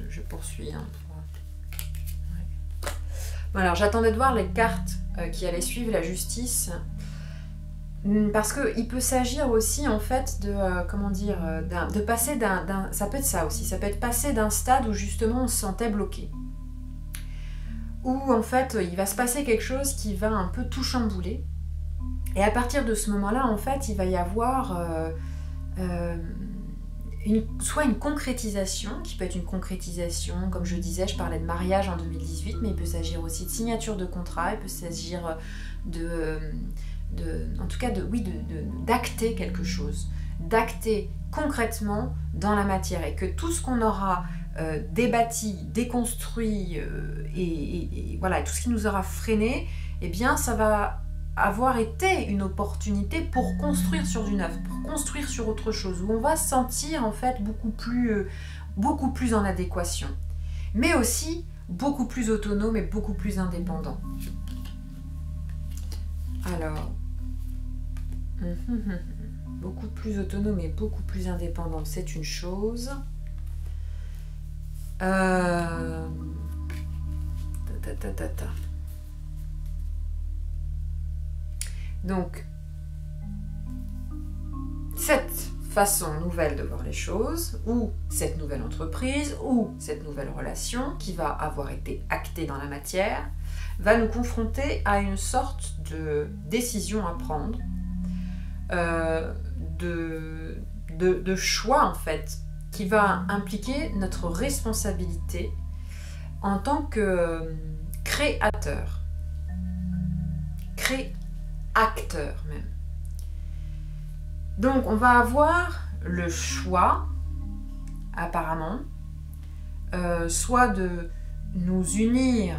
je poursuis. Ouais. Bon, alors j'attendais de voir les cartes qui allaient suivre la justice, parce qu'il peut s'agir aussi en fait de, comment dire, de passer ça peut être ça aussi, ça peut être passer d'un stade où justement on se sentait bloqué. Où en fait il va se passer quelque chose qui va un peu tout chambouler. Et à partir de ce moment-là, en fait, il va y avoir soit une concrétisation, qui peut être une concrétisation, comme je disais, je parlais de mariage en 2018, mais il peut s'agir aussi de signature de contrat, il peut s'agir en tout cas d'acter quelque chose, d'acter concrètement dans la matière, et que tout ce qu'on aura débâti, déconstruit et voilà, tout ce qui nous aura freiné, eh bien ça va avoir été une opportunité pour construire sur du neuf, pour construire sur autre chose, où on va se sentir en fait beaucoup plus en adéquation, mais aussi beaucoup plus autonome et beaucoup plus indépendant. Alors, beaucoup plus autonome et beaucoup plus indépendant, c'est une chose. Donc, cette façon nouvelle de voir les choses, ou cette nouvelle entreprise, ou cette nouvelle relation qui va avoir été actée dans la matière, va nous confronter à une sorte de décision à prendre, de choix en fait, qui va impliquer notre responsabilité en tant que créateur, créateur même. Donc on va avoir le choix, apparemment, soit de nous unir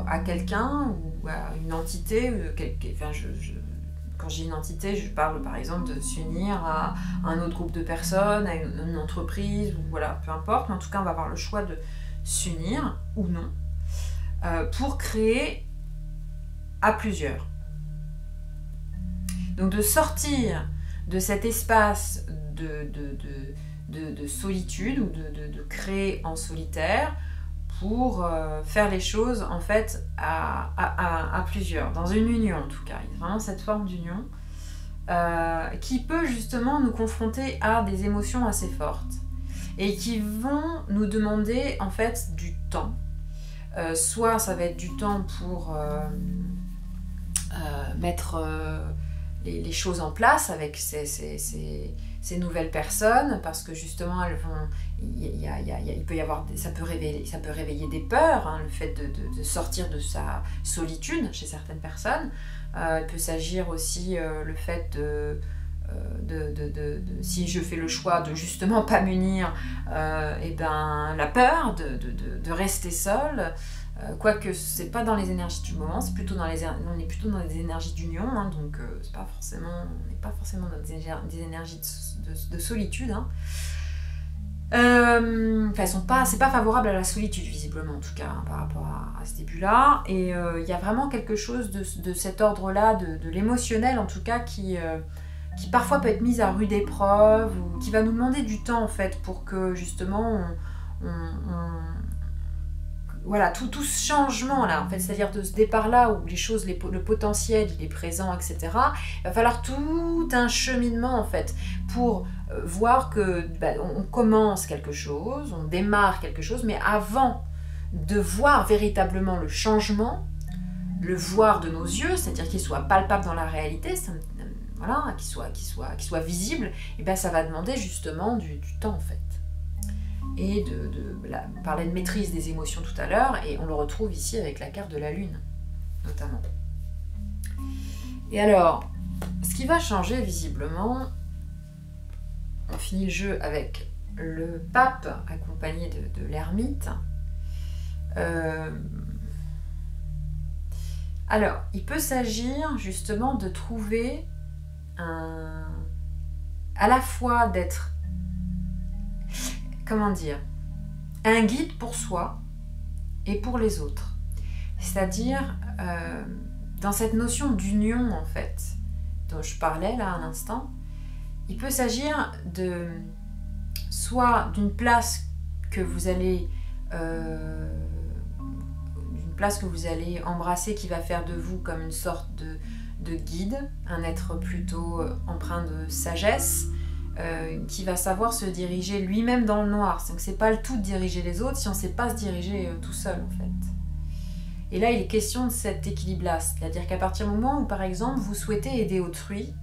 à quelqu'un ou à une entité, quand j'ai une entité, je parle par exemple de s'unir à un autre groupe de personnes, à une entreprise, ou voilà, peu importe, mais en tout cas on va avoir le choix de s'unir ou non pour créer à plusieurs. Donc de sortir de cet espace de solitude ou de créer en solitaire pour faire les choses en fait à plusieurs, dans une union en tout cas. Il y a vraiment cette forme d'union qui peut justement nous confronter à des émotions assez fortes et qui vont nous demander en fait du temps. Soit ça va être du temps pour mettre les choses en place avec ces nouvelles personnes, parce que justement elles vont, il peut y avoir, ça peut réveiller des peurs, hein, le fait de sortir de sa solitude chez certaines personnes. Il peut s'agir aussi le fait si je fais le choix de justement pas m'unir, et ben la peur de rester seule. Quoique c'est pas dans les énergies du moment, c'est plutôt on est plutôt dans des énergies d'union, hein, donc c'est pas forcément, on n'est pas forcément dans des énergies de solitude. Hein. C'est pas favorable à la solitude visiblement en tout cas, hein, par rapport à ce début-là. Et il y a vraiment quelque chose de cet ordre-là, de l'émotionnel en tout cas, qui parfois peut être mise à rude épreuve, ou qui va nous demander du temps en fait pour que justement voilà, tout ce changement-là, en fait, c'est-à-dire de ce départ-là où les choses, le potentiel, il est présent, etc. Il va falloir tout un cheminement, en fait, pour voir que on commence quelque chose, on démarre quelque chose, mais avant de voir véritablement le changement, le voir de nos yeux, c'est-à-dire qu'il soit palpable dans la réalité, voilà, qu'il soit visible, et ben ça va demander justement du temps, en fait. Et on parlait de maîtrise des émotions tout à l'heure, et on le retrouve ici avec la carte de la Lune, notamment. Et alors, ce qui va changer visiblement, on finit le jeu avec le pape accompagné de l'ermite. Alors, il peut s'agir justement de trouver à la fois d'être, comment dire, un guide pour soi et pour les autres. C'est-à-dire, dans cette notion d'union, en fait, dont je parlais là un instant, il peut s'agir soit d'une place que vous allez embrasser, qui va faire de vous comme une sorte de guide, un être plutôt empreint de sagesse, qui va savoir se diriger lui-même dans le noir. Donc c'est pas le tout de diriger les autres si on ne sait pas se diriger tout seul en fait. Et là il est question de cet équilibre-là, c'est-à-dire qu'à partir du moment où par exemple vous souhaitez aider autrui,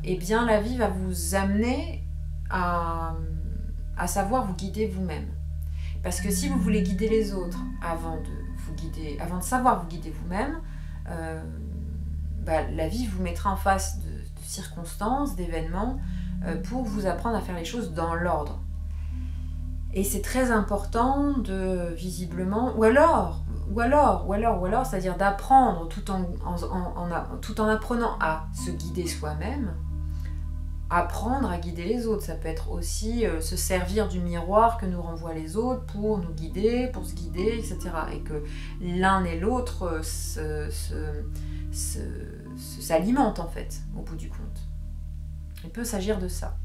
eh bien la vie va vous amener à savoir vous guider vous-même. Parce que si vous voulez guider les autres avant de savoir vous guider vous-même, la vie vous mettra en face de circonstances, d'événements, pour vous apprendre à faire les choses dans l'ordre. Et c'est très important visiblement, ou alors, c'est-à-dire d'apprendre tout en apprenant à se guider soi-même, apprendre à guider les autres. Ça peut être aussi se servir du miroir que nous renvoient les autres pour nous guider, pour se guider, etc. Et que l'un et l'autre s'alimentent en fait, au bout du compte. Il peut s'agir de ça.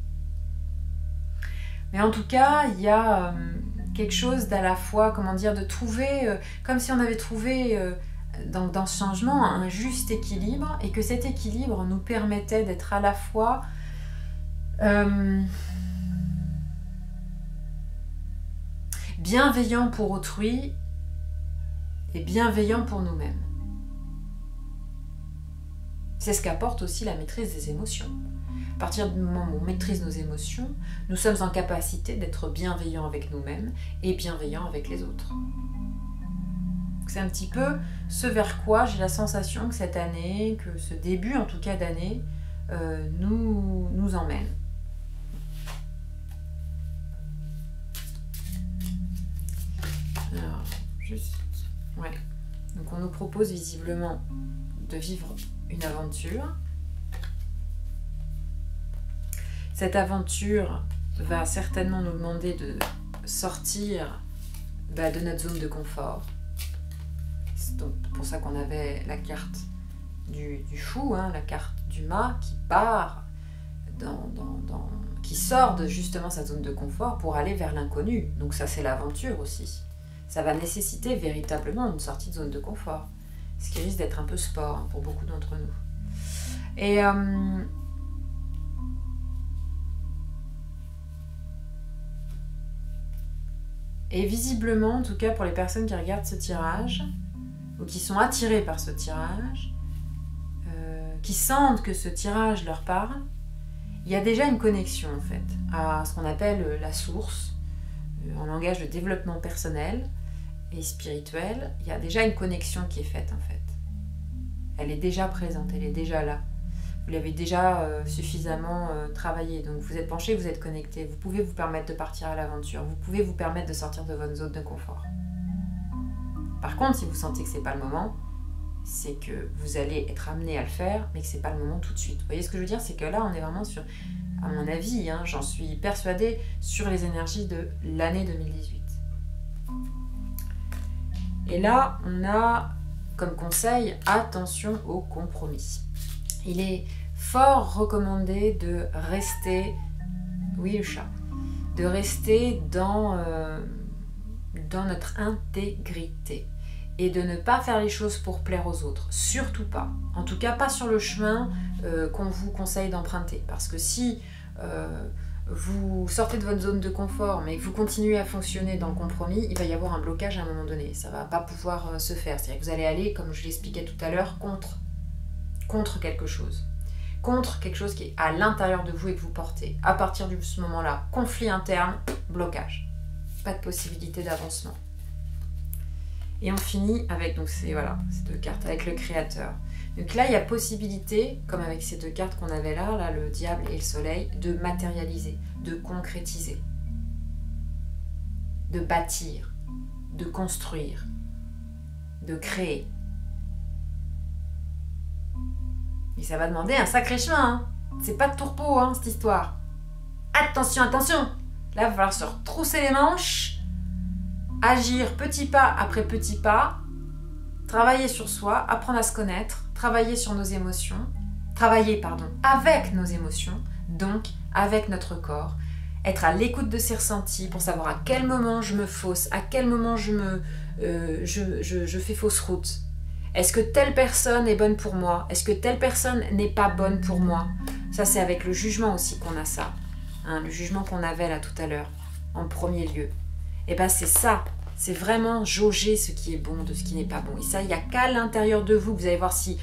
Mais en tout cas, il y a quelque chose d'à la fois, comment dire, de trouver, comme si on avait trouvé dans ce changement un juste équilibre, et que cet équilibre nous permettait d'être à la fois bienveillant pour autrui et bienveillant pour nous-mêmes. C'est ce qu'apporte aussi la maîtrise des émotions. À partir du moment où on maîtrise nos émotions, nous sommes en capacité d'être bienveillants avec nous-mêmes et bienveillants avec les autres. C'est un petit peu ce vers quoi j'ai la sensation que cette année, que ce début en tout cas d'année, nous emmène. Alors, juste... Ouais. Donc on nous propose visiblement de vivre une aventure. Cette aventure va certainement nous demander de sortir de notre zone de confort. C'est donc pour ça qu'on avait la carte du fou, hein, la carte du mât qui part, qui sort de justement sa zone de confort pour aller vers l'inconnu. Donc ça c'est l'aventure aussi. Ça va nécessiter véritablement une sortie de zone de confort. Ce qui risque d'être un peu sport hein, pour beaucoup d'entre nous. Et visiblement, en tout cas pour les personnes qui regardent ce tirage, ou qui sont attirées par ce tirage, qui sentent que ce tirage leur parle, il y a déjà une connexion en fait à ce qu'on appelle la source, en langage de développement personnel et spirituel. Il y a déjà une connexion qui est faite en fait. Elle est déjà présente, elle est déjà là. Vous l'avez déjà suffisamment travaillé, donc vous êtes penché, vous êtes connecté. Vous pouvez vous permettre de partir à l'aventure, vous pouvez vous permettre de sortir de votre zone de confort. Par contre, si vous sentez que c'est pas le moment, c'est que vous allez être amené à le faire, mais que c'est pas le moment tout de suite. Vous voyez ce que je veux dire? C'est que là, on est vraiment sur, à mon avis, hein, j'en suis persuadée, sur les énergies de l'année 2018. Et là, on a comme conseil, attention au compromis. Il est fort recommandé de rester, oui le chat, de rester dans notre intégrité et de ne pas faire les choses pour plaire aux autres, surtout pas. En tout cas, pas sur le chemin qu'on vous conseille d'emprunter, parce que si vous sortez de votre zone de confort, mais que vous continuez à fonctionner dans le compromis, il va y avoir un blocage à un moment donné. Ça ne va pas pouvoir se faire. C'est-à-dire que vous allez aller, comme je l'expliquais tout à l'heure, contre quelque chose. Contre quelque chose qui est à l'intérieur de vous et que vous portez. À partir de ce moment-là, conflit interne, blocage. Pas de possibilité d'avancement. Et on finit avec donc ces deux cartes, avec le créateur. Donc là, il y a possibilité, comme avec ces deux cartes qu'on avait là, le diable et le soleil, de matérialiser, de concrétiser, de bâtir, de construire, de créer. Et ça va demander un sacré chemin, hein. C'est pas de tourpeau, hein, cette histoire. Attention, attention. Là, il va falloir se retrousser les manches, agir petit pas après petit pas, travailler sur soi, apprendre à se connaître, travailler sur nos émotions, avec nos émotions, donc avec notre corps, être à l'écoute de ses ressentis pour savoir à quel moment je me fausse, à quel moment je fais fausse route. Est-ce que telle personne est bonne pour moi? Est-ce que telle personne n'est pas bonne pour moi? Ça, c'est avec le jugement aussi qu'on a ça. Hein, le jugement qu'on avait là tout à l'heure, en premier lieu. Et bien, c'est ça. C'est vraiment jauger ce qui est bon de ce qui n'est pas bon. Et ça, il n'y a qu'à l'intérieur de vous que vous allez voir si...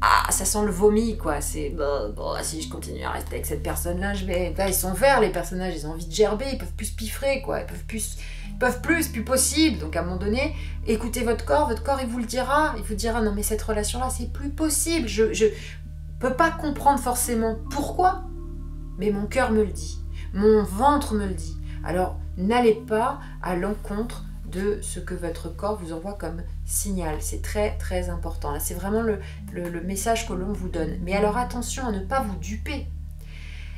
Ah, ça sent le vomi, quoi. C'est... Bon, si je continue à rester avec cette personne-là, je vais... Là, ils sont verts, les personnages. Ils ont envie de gerber. Ils peuvent plus se piffrer, quoi. Ils peuvent plus, c'est plus possible. Donc, à un moment donné, écoutez votre corps, il vous le dira. Il vous dira, non, mais cette relation-là, c'est plus possible. Je peux pas comprendre forcément pourquoi, mais mon cœur me le dit. Mon ventre me le dit. Alors, n'allez pas à l'encontre de ce que votre corps vous envoie comme signal. C'est très très important. Là, c'est vraiment le message que l'on vous donne. Mais alors attention à ne pas vous duper.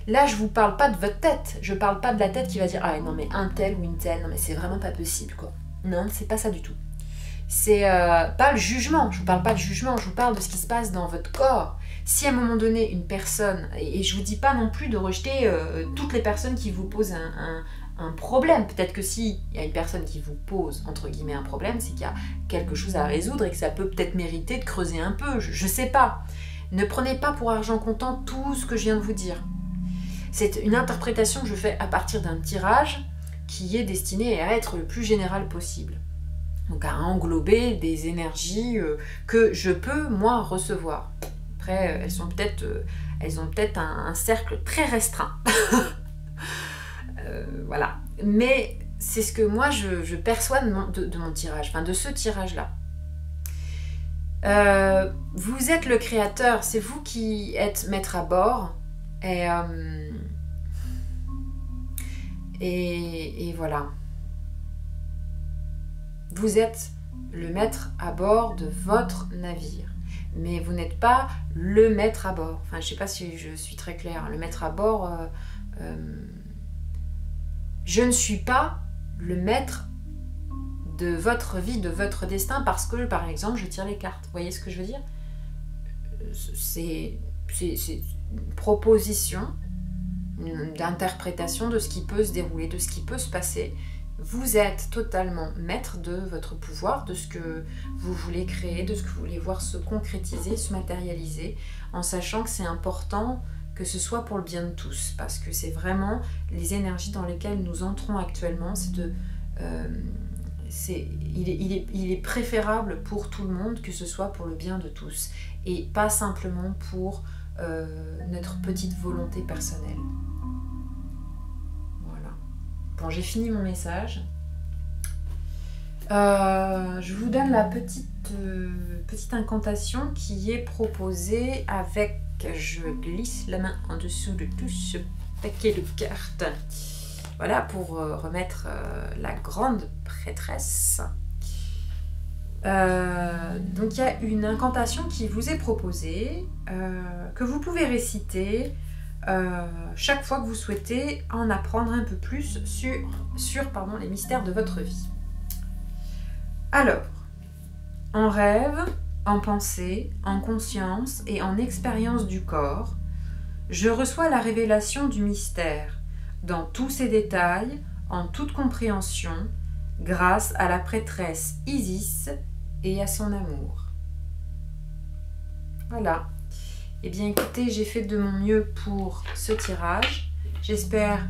Là, je vous parle pas de votre tête. Je parle pas de la tête qui va dire « Ah non mais un tel ou une telle, non mais c'est vraiment pas possible quoi. » Non, c'est pas ça du tout. C'est pas le jugement. Je vous parle pas de jugement. Je vous parle de ce qui se passe dans votre corps. Si à un moment donné, une personne, et je vous dis pas non plus de rejeter toutes les personnes qui vous posent un problème. Peut-être que s'il y a une personne qui vous pose, entre guillemets, un problème, c'est qu'il y a quelque chose à résoudre et que ça peut peut-être mériter de creuser un peu. Je sais pas. Ne prenez pas pour argent comptant tout ce que je viens de vous dire. C'est une interprétation que je fais à partir d'un tirage qui est destiné à être le plus général possible. Donc à englober des énergies que je peux, moi, recevoir. Après, elles sont peut-être elles ont peut-être un cercle très restreint. Voilà. Mais c'est ce que moi je perçois de mon tirage, enfin de ce tirage-là. Vous êtes le créateur, c'est vous qui êtes maître à bord. Et voilà. Vous êtes le maître à bord de votre navire. Mais vous n'êtes pas le maître à bord. Enfin, je ne sais pas si je suis très claire. Le maître à bord, je ne suis pas le maître de votre vie, de votre destin, parce que, par exemple, je tire les cartes. Vous voyez ce que je veux dire? C'est une proposition d'interprétation de ce qui peut se dérouler, de ce qui peut se passer. Vous êtes totalement maître de votre pouvoir, de ce que vous voulez créer, de ce que vous voulez voir se concrétiser, se matérialiser, en sachant que c'est important que ce soit pour le bien de tous, parce que c'est vraiment les énergies dans lesquelles nous entrons actuellement, il est préférable pour tout le monde que ce soit pour le bien de tous, et pas simplement pour notre petite volonté personnelle. Voilà. Bon, j'ai fini mon message. Je vous donne la petite incantation qui est proposée avec... Je glisse la main en dessous de tout ce paquet de cartes. Voilà, pour remettre la grande prêtresse. Donc il y a une incantation qui vous est proposée, que vous pouvez réciter chaque fois que vous souhaitez en apprendre un peu plus sur les mystères de votre vie. Alors, en rêve, en pensée, en conscience et en expérience du corps, je reçois la révélation du mystère, dans tous ses détails, en toute compréhension, grâce à la prêtresse Isis et à son amour. Voilà. Eh bien écoutez, j'ai fait de mon mieux pour ce tirage. J'espère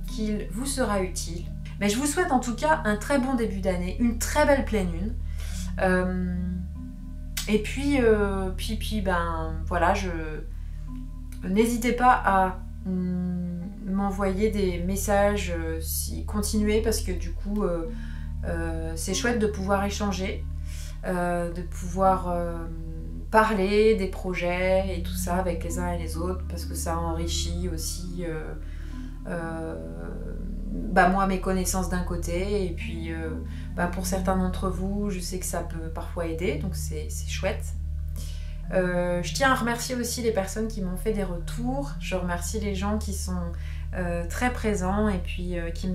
qu'il vous sera utile. Mais je vous souhaite en tout cas un très bon début d'année, une très belle pleine lune. Et puis, ben voilà, n'hésitez pas à m'envoyer des messages si continuez, parce que du coup c'est chouette de pouvoir échanger, de pouvoir parler des projets et tout ça avec les uns et les autres, parce que ça enrichit aussi moi mes connaissances d'un côté, et puis pour certains d'entre vous je sais que ça peut parfois aider, donc c'est chouette. Je tiens à remercier aussi les personnes qui m'ont fait des retours. Je remercie les gens qui sont très présents et puis qui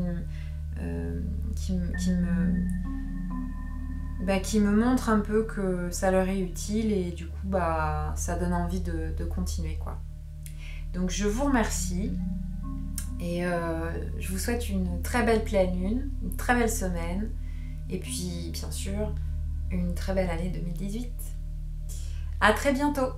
me montrent un peu que ça leur est utile, et du coup ça donne envie de continuer, quoi. Donc je vous remercie, et je vous souhaite une très belle pleine lune, une très belle semaine, et puis bien sûr une très belle année 2018. À très bientôt!